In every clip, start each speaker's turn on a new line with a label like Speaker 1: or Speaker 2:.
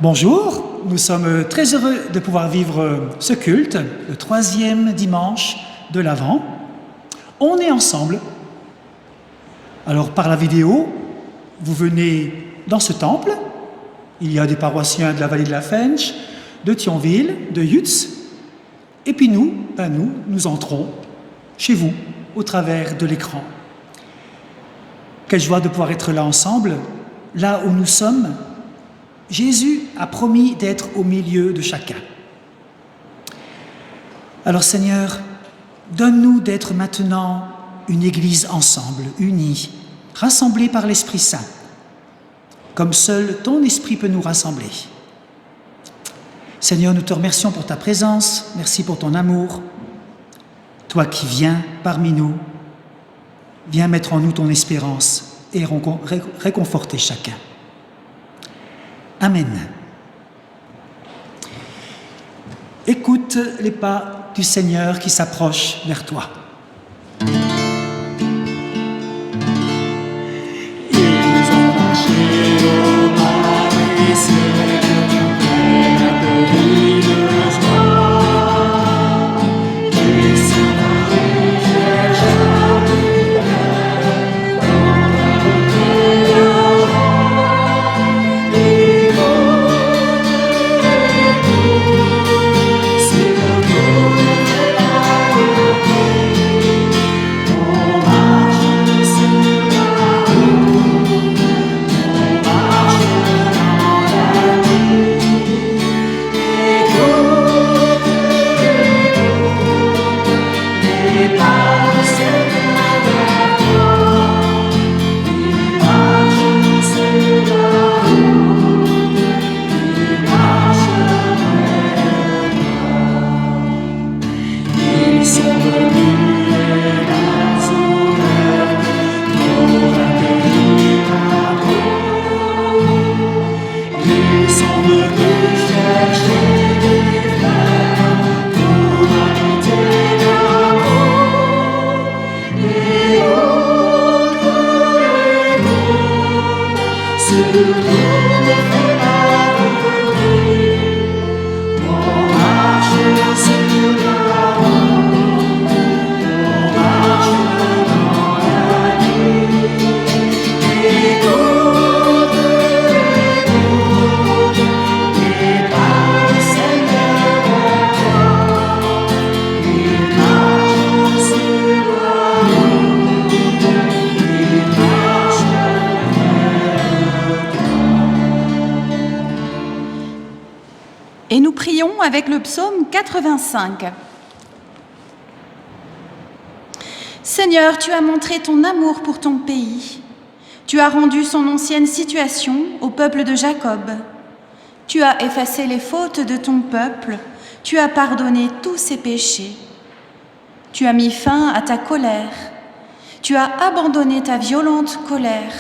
Speaker 1: Bonjour, nous sommes très heureux de pouvoir vivre ce culte, le 3e dimanche de l'Avent. On est ensemble. Alors par la vidéo, vous venez dans ce temple. Il y a des paroissiens de la vallée de la Fensch, de Thionville, de Yutz. Et puis nous entrons chez vous au travers de l'écran. Quelle joie de pouvoir être là ensemble, là où nous sommes. Jésus a promis d'être au milieu de chacun. Alors Seigneur, donne-nous d'être maintenant une Église ensemble, unie, rassemblée par l'Esprit Saint, comme seul ton Esprit peut nous rassembler. Seigneur, nous te remercions pour ta présence, merci pour ton amour. Toi qui viens parmi nous, viens mettre en nous ton espérance et réconforter chacun. Amen. Écoute les pas du Seigneur qui s'approchent vers toi.
Speaker 2: Ils ont marché au mar et c'est la pluie de joie. Ils sont allés chercher
Speaker 3: Et nous prions avec le psaume 85. Seigneur, tu as montré ton amour pour ton pays. Tu as rendu son ancienne situation au peuple de Jacob. Tu as effacé les fautes de ton peuple. Tu as pardonné tous ses péchés. Tu as mis fin à ta colère. Tu as abandonné ta violente colère.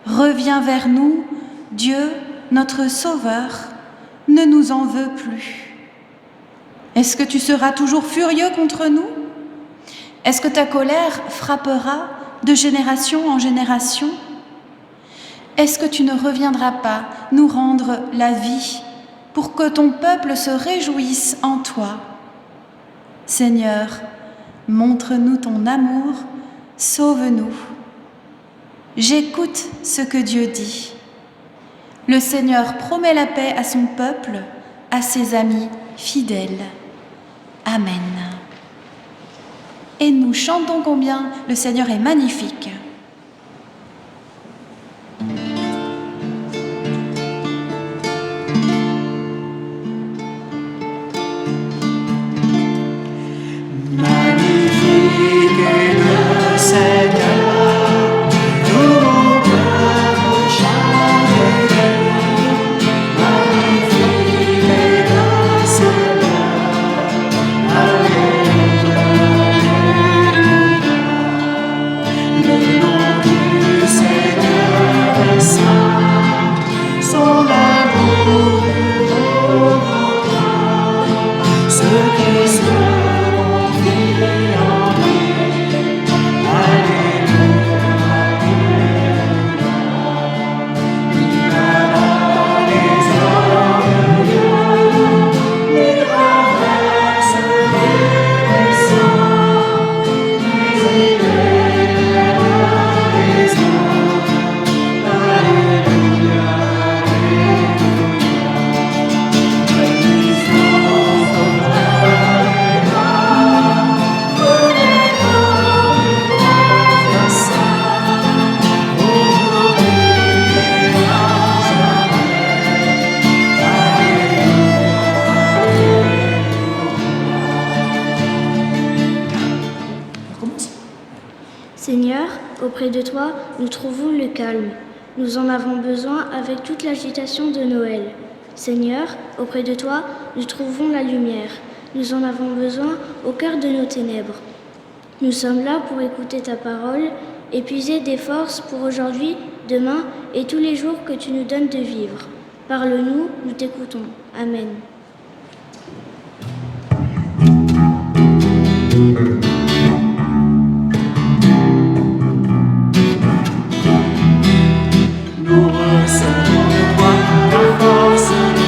Speaker 3: Reviens vers nous, Dieu, notre Sauveur. Ne nous en veux plus. Est-ce que tu seras toujours furieux contre nous? Est-ce que ta colère frappera de génération en génération? Est-ce que tu ne reviendras pas nous rendre la vie pour que ton peuple se réjouisse en toi? Seigneur, montre-nous ton amour, sauve-nous. J'écoute ce que Dieu dit. Le Seigneur promet la paix à son peuple, à ses amis fidèles. Amen. Et nous chantons combien le Seigneur est magnifique.
Speaker 4: auprès de toi, nous trouvons le calme. Nous en avons besoin avec toute l'agitation de Noël. Seigneur, auprès de toi, nous trouvons la lumière. Nous en avons besoin au cœur de nos ténèbres. Nous sommes là pour écouter ta parole et puiser des forces pour aujourd'hui, demain et tous les jours que tu nous donnes de vivre. Parle-nous, nous t'écoutons. Amen.
Speaker 2: Nous recevons de toi la force de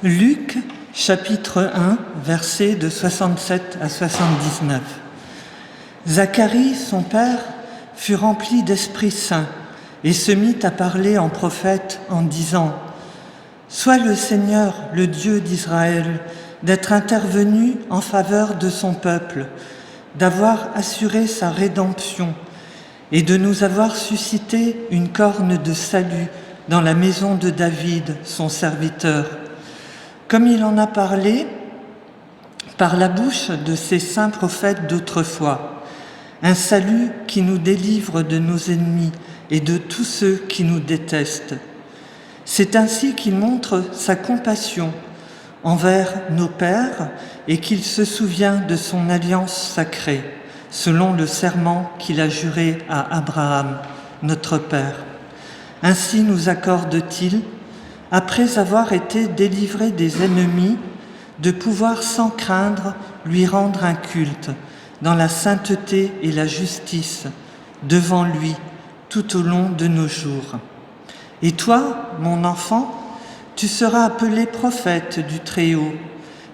Speaker 5: Luc, chapitre 1, versets de 67 à 79. Zacharie, son père, fut rempli d'Esprit Saint et se mit à parler en prophète en disant « Sois le Seigneur, le Dieu d'Israël, d'être intervenu en faveur de son peuple, d'avoir assuré sa rédemption et de nous avoir suscité une corne de salut dans la maison de David, son serviteur. Comme il en a parlé par la bouche de ses saints prophètes d'autrefois, un salut qui nous délivre de nos ennemis et de tous ceux qui nous détestent. C'est ainsi qu'il montre sa compassion envers nos pères et qu'il se souvient de son alliance sacrée, selon le serment qu'il a juré à Abraham, notre Père. Ainsi nous accorde-t-il, après avoir été délivrés des ennemis, de pouvoir sans craindre lui rendre un culte dans la sainteté et la justice devant lui tout au long de nos jours. Et toi, mon enfant, tu seras appelé prophète du Très-Haut,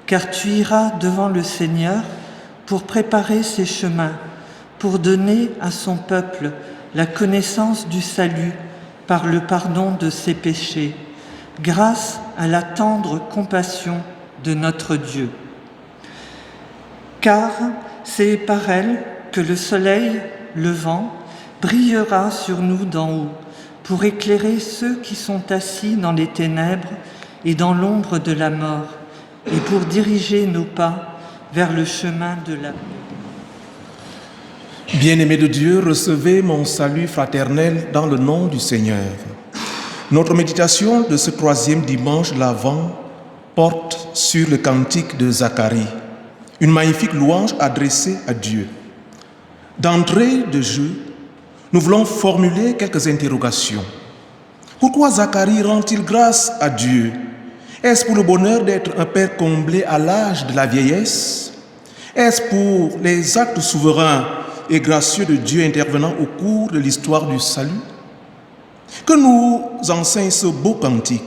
Speaker 5: car tu iras devant le Seigneur pour préparer ses chemins, pour donner à son peuple la connaissance du salut par le pardon de ses péchés, grâce à la tendre compassion de notre Dieu. Car c'est par elle que le soleil levant brillera sur nous d'en haut, pour éclairer ceux qui sont assis dans les ténèbres et dans l'ombre de la mort, et pour diriger nos pas vers le chemin de la paix.
Speaker 6: Bien-aimés de Dieu, recevez mon salut fraternel dans le nom du Seigneur. Notre méditation de ce 3e dimanche de l'Avent porte sur le cantique de Zacharie, une magnifique louange adressée à Dieu. D'entrée de jeu, nous voulons formuler quelques interrogations. Pourquoi Zacharie rend-il grâce à Dieu Est-ce pour le bonheur d'être un père comblé à l'âge de la vieillesse? Est-ce pour les actes souverains et gracieux de Dieu intervenant au cours de l'histoire du salut? Que nous enseigne ce beau cantique?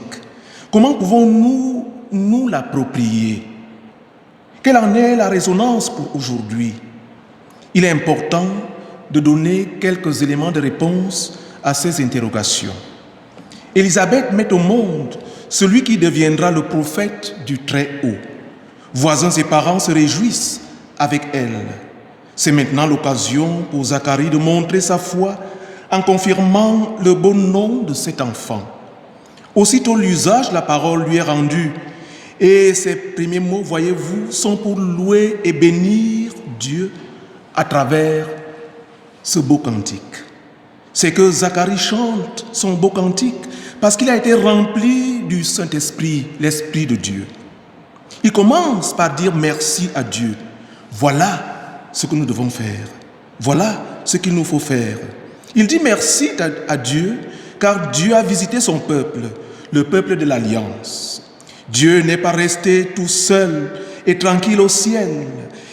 Speaker 6: Comment pouvons-nous nous l'approprier? Quelle en est la résonance pour aujourd'hui? Il est important de donner quelques éléments de réponse à ces interrogations. Élisabeth met au monde celui qui deviendra le prophète du Très-Haut. Voisins et parents se réjouissent avec elle. C'est maintenant l'occasion pour Zacharie de montrer sa foi en confirmant le bon nom de cet enfant. Aussitôt l'usage de la parole lui est rendu et ses premiers mots, voyez-vous, sont pour louer et bénir Dieu à travers ce beau cantique. C'est que Zacharie chante son beau cantique parce qu'il a été rempli du Saint-Esprit, l'Esprit de Dieu. Il commence par dire merci à Dieu. Voilà ce que nous devons faire. Voilà ce qu'il nous faut faire. Il dit merci à Dieu car Dieu a visité son peuple, le peuple de l'Alliance. Dieu n'est pas resté tout seul et tranquille au ciel.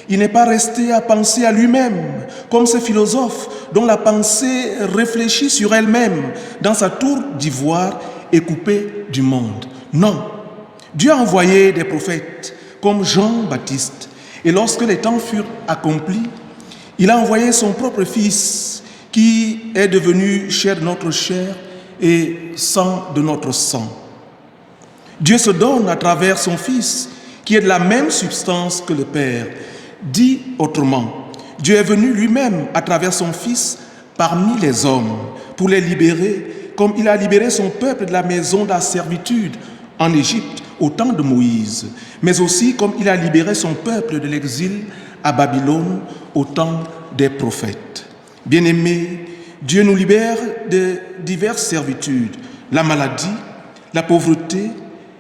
Speaker 6: Il n'est pas resté à penser à lui-même, comme ce philosophe dont la pensée réfléchit sur elle-même dans sa tour d'ivoire et coupée du monde. Non, Dieu a envoyé des prophètes comme Jean-Baptiste. Et lorsque les temps furent accomplis, il a envoyé son propre fils qui est devenu chair de notre chair et sang de notre sang. Dieu se donne à travers son fils qui est de la même substance que le Père. Dit autrement, Dieu est venu lui-même à travers son Fils parmi les hommes pour les libérer comme il a libéré son peuple de la maison de la servitude en Égypte au temps de Moïse, mais aussi comme il a libéré son peuple de l'exil à Babylone au temps des prophètes. Bien-aimés, Dieu nous libère de diverses servitudes, la maladie, la pauvreté,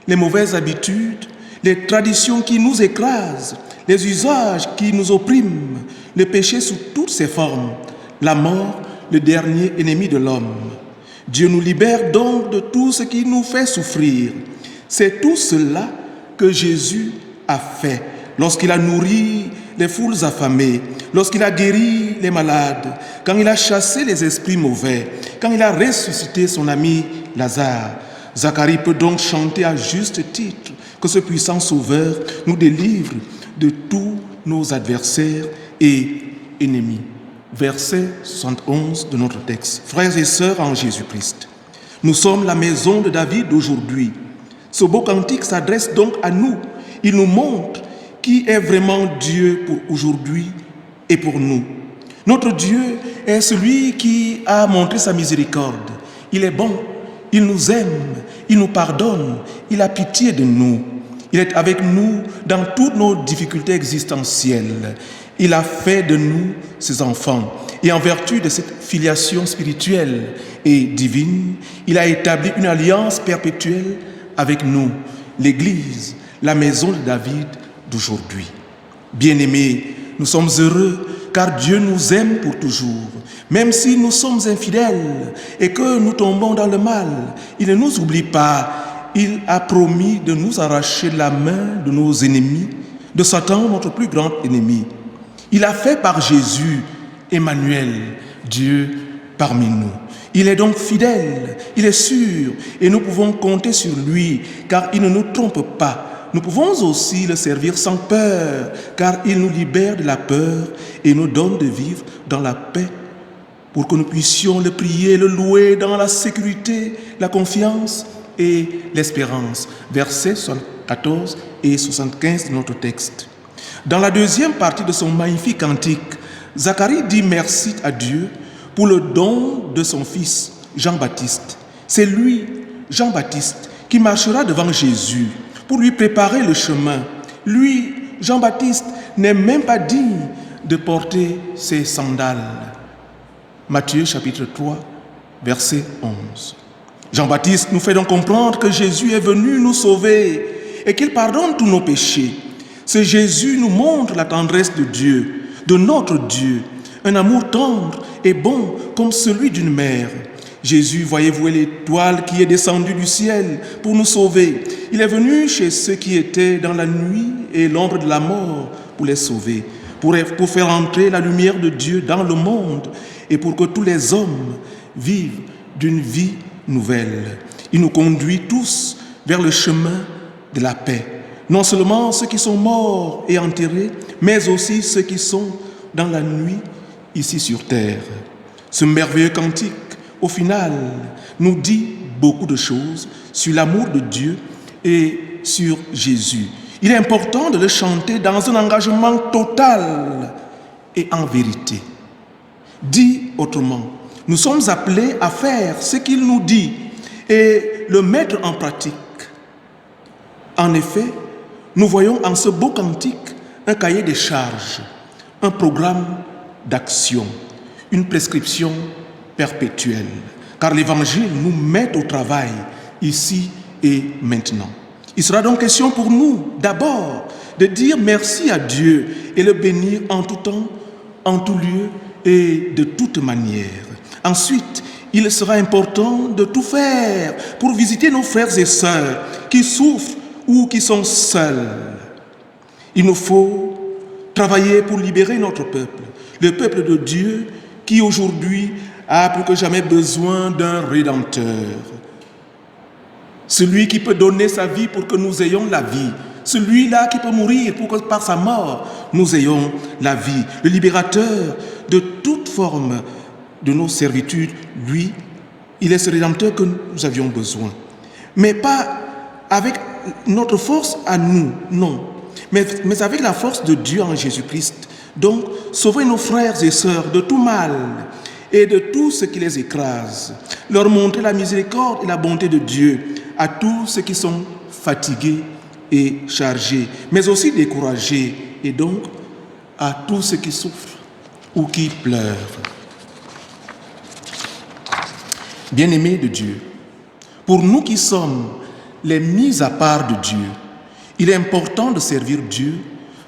Speaker 6: les mauvaises habitudes, les traditions qui nous écrasent, les usages qui nous oppriment, le péché sous toutes ses formes, la mort, le dernier ennemi de l'homme. Dieu nous libère donc de tout ce qui nous fait souffrir. C'est tout cela que Jésus a fait lorsqu'il a nourri les foules affamées, lorsqu'il a guéri les malades, quand il a chassé les esprits mauvais, quand il a ressuscité son ami Lazare. Zacharie peut donc chanter à juste titre que ce puissant Sauveur nous délivre de tous nos adversaires et ennemis. Verset 71 de notre texte. Frères et sœurs en Jésus-Christ, nous sommes la maison de David d'aujourd'hui. Ce beau cantique s'adresse donc à nous. Il nous montre qui est vraiment Dieu pour aujourd'hui et pour nous. Notre Dieu est celui qui a montré sa miséricorde. Il est bon, il nous aime, il nous pardonne, il a pitié de nous. Il est avec nous dans toutes nos difficultés existentielles. Il a fait de nous ses enfants. Et en vertu de cette filiation spirituelle et divine, il a établi une alliance perpétuelle avec nous, l'Église, la maison de David d'aujourd'hui. Bien-aimés, nous sommes heureux car Dieu nous aime pour toujours. Même si nous sommes infidèles et que nous tombons dans le mal, il ne nous oublie pas. Il a promis de nous arracher de la main de nos ennemis, de Satan, notre plus grand ennemi. Il a fait par Jésus, Emmanuel, Dieu parmi nous. Il est donc fidèle, il est sûr, et nous pouvons compter sur lui, car il ne nous trompe pas. Nous pouvons aussi le servir sans peur, car il nous libère de la peur et nous donne de vivre dans la paix, pour que nous puissions le prier, le louer dans la sécurité, la confiance et l'espérance. Versets 74 et 75 de notre texte. Dans la deuxième partie de son magnifique cantique, Zacharie dit merci à Dieu pour le don de son fils, Jean-Baptiste. C'est lui, Jean-Baptiste, qui marchera devant Jésus pour lui préparer le chemin. Lui, Jean-Baptiste, n'est même pas digne de porter ses sandales. Matthieu chapitre 3, verset 11. Jean-Baptiste nous fait donc comprendre que Jésus est venu nous sauver et qu'il pardonne tous nos péchés. Ce Jésus nous montre la tendresse de Dieu, de notre Dieu, un amour tendre et bon comme celui d'une mère. Jésus, voyez-vous, est l'étoile qui est descendue du ciel pour nous sauver. Il est venu chez ceux qui étaient dans la nuit et l'ombre de la mort pour les sauver, pour faire entrer la lumière de Dieu dans le monde et pour que tous les hommes vivent d'une vie nouvelle. Il nous conduit tous vers le chemin de la paix. Non seulement ceux qui sont morts et enterrés, mais aussi ceux qui sont dans la nuit ici sur terre. Ce merveilleux cantique, au final, nous dit beaucoup de choses sur l'amour de Dieu et sur Jésus. Il est important de le chanter dans un engagement total et en vérité. Dit autrement, nous sommes appelés à faire ce qu'il nous dit et le mettre en pratique. En effet, nous voyons en ce beau cantique un cahier des charges, un programme d'action, une prescription perpétuelle. Car l'Évangile nous met au travail ici et maintenant. Il sera donc question pour nous d'abord de dire merci à Dieu et le bénir en tout temps, en tout lieu et de toute manière. Ensuite, il sera important de tout faire pour visiter nos frères et sœurs qui souffrent ou qui sont seuls. Il nous faut travailler pour libérer notre peuple, le peuple de Dieu qui aujourd'hui a plus que jamais besoin d'un Rédempteur. Celui qui peut donner sa vie pour que nous ayons la vie. Celui-là qui peut mourir pour que par sa mort, nous ayons la vie. Le libérateur de toute forme de nos servitudes, lui, il est ce Rédempteur que nous avions besoin. Mais pas avec notre force à nous, non. Mais avec la force de Dieu en Jésus-Christ. Donc, sauver nos frères et sœurs de tout mal et de tout ce qui les écrase. Leur montrer la miséricorde et la bonté de Dieu à tous ceux qui sont fatigués et chargés, mais aussi découragés, et donc à tous ceux qui souffrent ou qui pleurent. Bien-aimés de Dieu, pour nous qui sommes les mis à part de Dieu, il est important de servir Dieu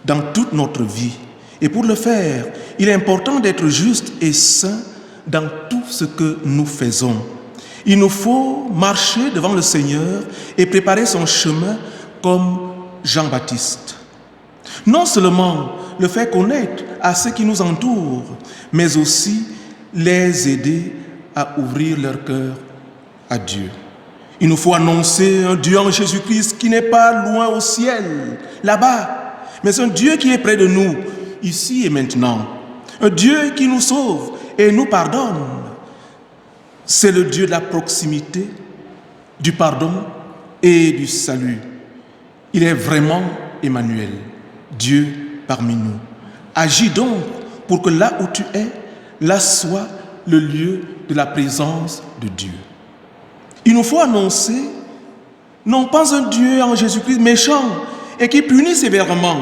Speaker 6: dans toute notre vie. Et pour le faire, il est important d'être juste et saint dans tout ce que nous faisons. Il nous faut marcher devant le Seigneur et préparer son chemin comme Jean-Baptiste. Non seulement le faire connaître à ceux qui nous entourent, mais aussi les aider à ouvrir leur cœur à Dieu. Il nous faut annoncer un Dieu en Jésus-Christ qui n'est pas loin au ciel, là-bas, mais un Dieu qui est près de nous, ici et maintenant. Un Dieu qui nous sauve et nous pardonne. C'est le Dieu de la proximité, du pardon et du salut. Il est vraiment Emmanuel, Dieu parmi nous. Agis donc pour que là où tu es, là soit le lieu de la présence de Dieu. Il nous faut annoncer, non pas un Dieu en Jésus-Christ méchant et qui punit sévèrement,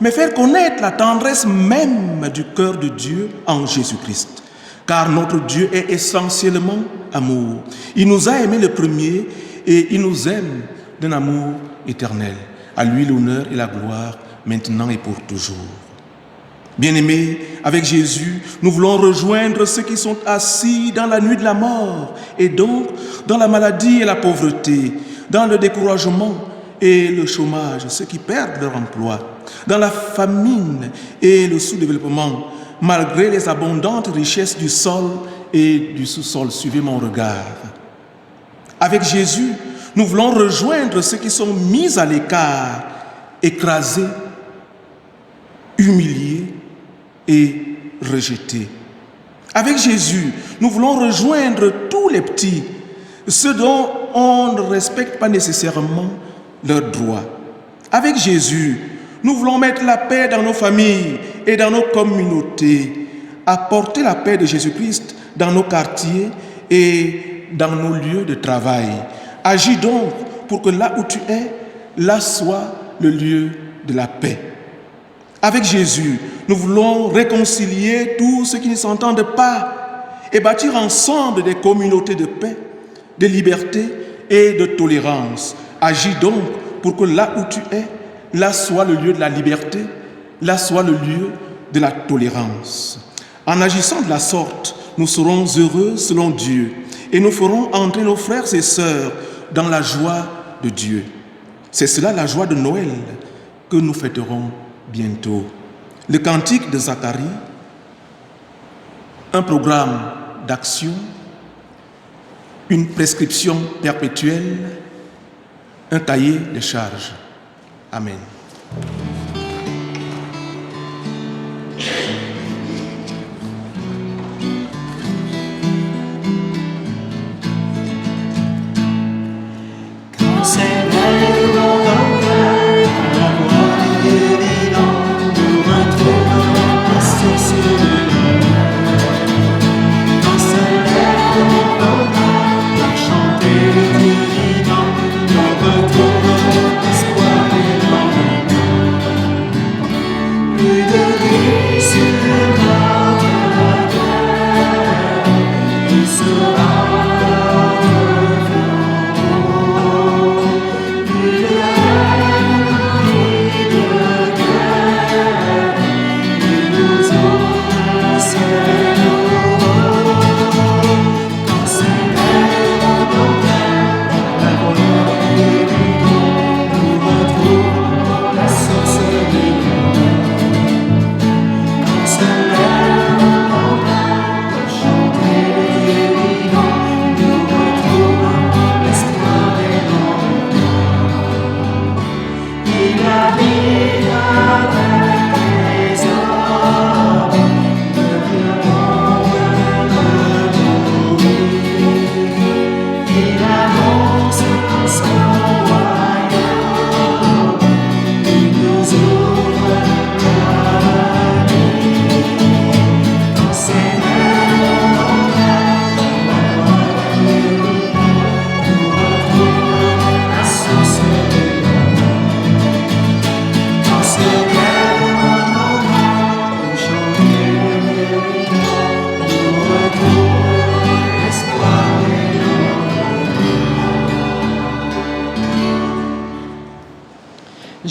Speaker 6: mais faire connaître la tendresse même du cœur de Dieu en Jésus-Christ. Car notre Dieu est essentiellement amour. Il nous a aimés le premier et il nous aime d'un amour éternel. À lui l'honneur et la gloire, maintenant et pour toujours. Bien-aimés, avec Jésus, nous voulons rejoindre ceux qui sont assis dans la nuit de la mort et donc dans la maladie et la pauvreté, dans le découragement et le chômage, ceux qui perdent leur emploi, dans la famine et le sous-développement, malgré les abondantes richesses du sol et du sous-sol. Suivez mon regard. Avec Jésus, nous voulons rejoindre ceux qui sont mis à l'écart, écrasés, humiliés et rejetés. Avec Jésus, nous voulons rejoindre tous les petits, ceux dont on ne respecte pas nécessairement leurs droits. Avec Jésus, nous voulons mettre la paix dans nos familles et dans nos communautés, apporter la paix de Jésus-Christ dans nos quartiers et dans nos lieux de travail. Agis donc pour que là où tu es, là soit le lieu de la paix. Avec Jésus, nous voulons réconcilier tous ceux qui ne s'entendent pas et bâtir ensemble des communautés de paix, de liberté et de tolérance. Agis donc pour que là où tu es, là soit le lieu de la liberté, là soit le lieu de la tolérance. En agissant de la sorte, nous serons heureux selon Dieu et nous ferons entrer nos frères et sœurs dans la joie de Dieu. C'est cela la joie de Noël que nous fêterons bientôt. Le cantique de Zacharie, un programme d'action, une prescription perpétuelle, un cahier de charges. Amen.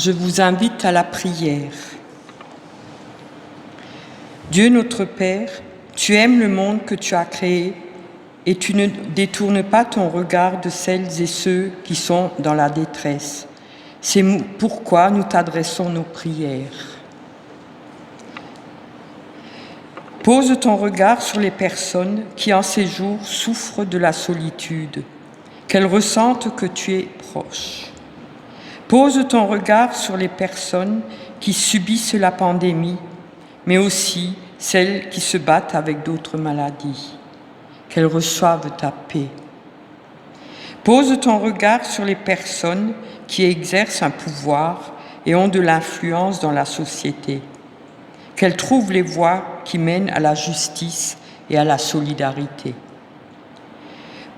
Speaker 5: Je vous invite à la prière. Dieu notre Père, tu aimes le monde que tu as créé et tu ne détournes pas ton regard de celles et ceux qui sont dans la détresse. C'est pourquoi nous t'adressons nos prières. Pose ton regard sur les personnes qui en ces jours souffrent de la solitude, qu'elles ressentent que tu es proche. Pose ton regard sur les personnes qui subissent la pandémie, mais aussi celles qui se battent avec d'autres maladies, qu'elles reçoivent ta paix. Pose ton regard sur les personnes qui exercent un pouvoir et ont de l'influence dans la société, qu'elles trouvent les voies qui mènent à la justice et à la solidarité.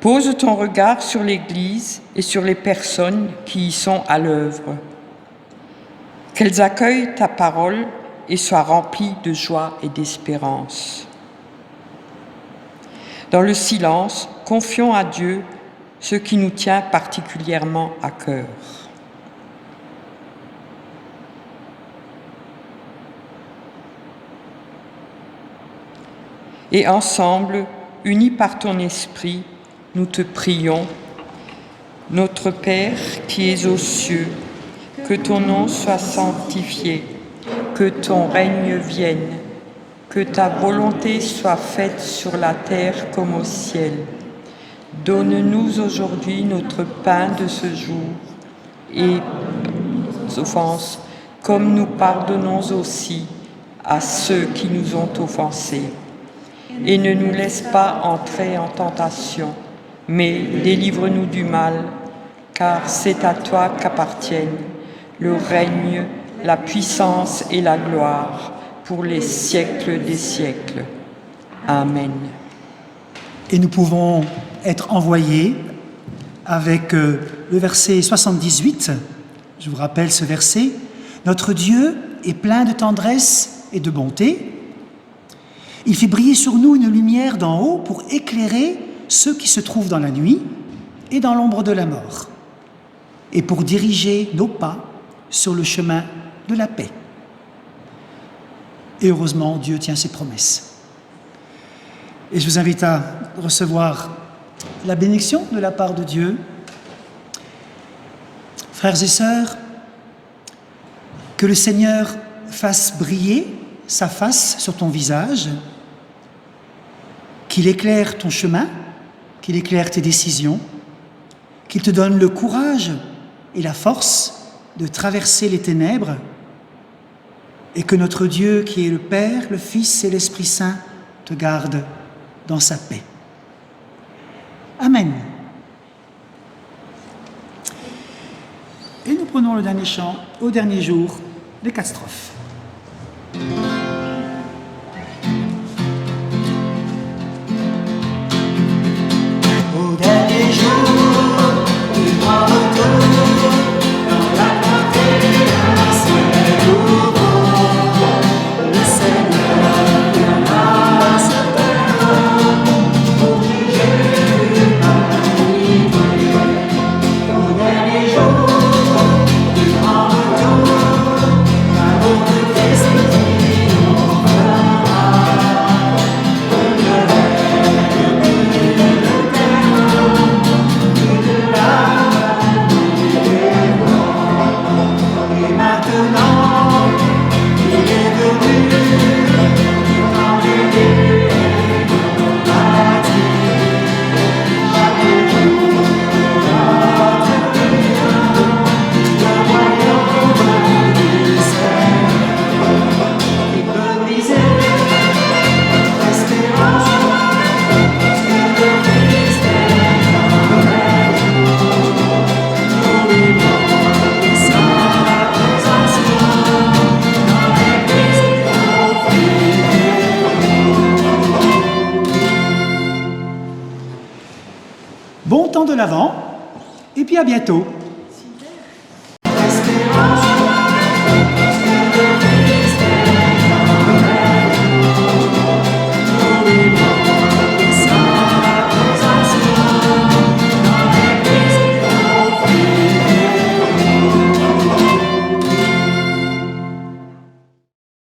Speaker 5: Pose ton regard sur l'Église et sur les personnes qui y sont à l'œuvre. Qu'elles accueillent ta parole et soient remplies de joie et d'espérance. Dans le silence, confions à Dieu ce qui nous tient particulièrement à cœur. Et ensemble, unis par ton esprit, nous te prions, notre Père qui es aux cieux, que ton nom soit sanctifié, que ton règne vienne, que ta volonté soit faite sur la terre comme au ciel. Donne-nous aujourd'hui notre pain de ce jour et nos offenses, comme nous pardonnons aussi à ceux qui nous ont offensés. Et ne nous laisse pas entrer en tentation, mais délivre-nous du mal, car c'est à toi qu'appartiennent le règne, la puissance et la gloire pour les siècles des siècles. Amen.
Speaker 1: Et nous pouvons être envoyés avec le verset 78. Je vous rappelle ce verset. Notre Dieu est plein de tendresse et de bonté. Il fait briller sur nous une lumière d'en haut pour éclairer ceux qui se trouvent dans la nuit et dans l'ombre de la mort, et pour diriger nos pas sur le chemin de la paix. Et heureusement, Dieu tient ses promesses. Et je vous invite à recevoir la bénédiction de la part de Dieu. Frères et sœurs, que le Seigneur fasse briller sa face sur ton visage, qu'il éclaire ton chemin, qu'il éclaire tes décisions, qu'il te donne le courage et la force de traverser les ténèbres, et que notre Dieu, qui est le Père, le Fils et l'Esprit Saint, te garde dans sa paix. Amen. Et nous prenons le dernier chant au dernier jour des 4 strophes.
Speaker 2: Au dernier jour du grand retour, dans la patrie un ciel nouveau, le Seigneur viendra sur terre pour juger l'humanité. Au dernier jour du grand retour, l'amour de Christ triomphera.
Speaker 1: Bon temps de l'Avent, et puis à bientôt.
Speaker 2: Espérance.